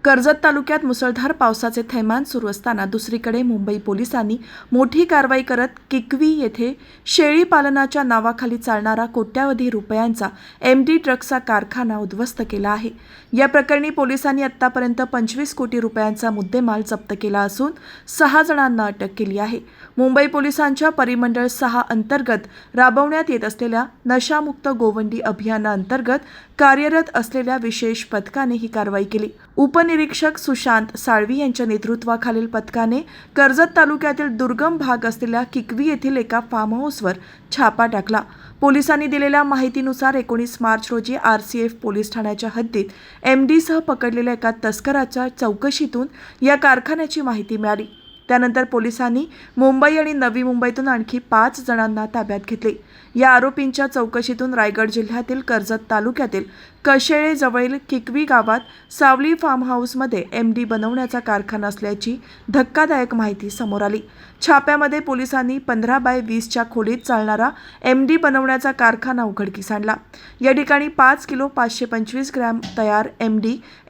कर्जत तालुक्यात मुसळधार पावसाचे थैमान सुरू असताना दुसरीकडे मुंबई पोलिसांनी मोठी कारवाई करत किकवी येथे शेळी पालनाच्या नावाखाली चालणारा कोट्यावधी रुपयांचा MD ड्रग्सचा कारखाना उद्ध्वस्त केला आहे। या प्रकरणी पोलिसांनी आतापर्यंत 25 कोटी रुपयांचा मुद्देमाल जप्त केला असून 6 जणांना अटक केली आहे। मुंबई पोलिसांच्या परिमंडळ 6 अंतर्गत राबवण्यात येत असलेल्या नशामुक्त गोवंडी अभियानाअंतर्गत कार्यरत असलेल्या विशेष पथकाने ही कारवाई केली। उपनिरीक्षक सुशांत साळवी यांच्या नेतृत्वाखालील पथकाने कर्जत तालुक्यातील दुर्गम भाग असलेल्या किकवी येथील एका फार्म हाऊसवर छापा टाकला। पोलिसांनी दिलेल्या माहितीनुसार 19 मार्च रोजी RCF पोलीस ठाण्याच्या हद्दीत MD सह पकडलेल्या एका तस्कराच्या चौकशीतून या कारखान्याची माहिती मिळाली। त्यानंतर पोलिसांनी मुंबई आणि नवी मुंबईतून आणखी 5 जणांना ताब्यात घेतले। या आरोपींच्या चौकशीतून रायगड जिल्ह्यातील कर्जत तालुक्यातील कशेळे जवळील किकवी गावात सावली फार्म हाऊसमध्ये MD बनवण्याचा कारखाना असल्याची धक्कादायक माहिती समोर आली। छाप्यामध्ये पोलिसांनी 15 बाय 20च्या खोलीत चालणारा MD बनवण्याचा कारखाना उघडकीस आणला। या ठिकाणी 5 किलो 525 ग्रॅम तयार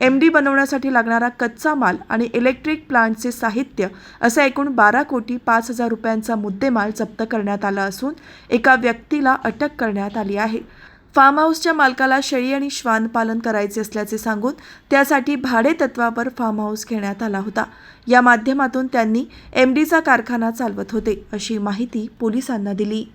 MD बनवण्यासाठी लागणारा कच्चा माल आणि इलेक्ट्रिक प्लांटचे साहित्य असा एकूण 12 कोटी 5 हजार रुपयांचा मुद्देमाल जप्त करण्यात आला असून एका व्यक्तीला अटक करण्यात आली आहे। फार्म हाऊसच्या मालकाला शेळी आणि श्वान पालन करायचे असल्याचे सांगून त्यासाठी भाडे तत्वावर फार्म हाऊस घेण्यात आला होता। या माध्यमातून त्यांनी MDचा कारखाना चालवत होते अशी माहिती पोलिसांना दिली।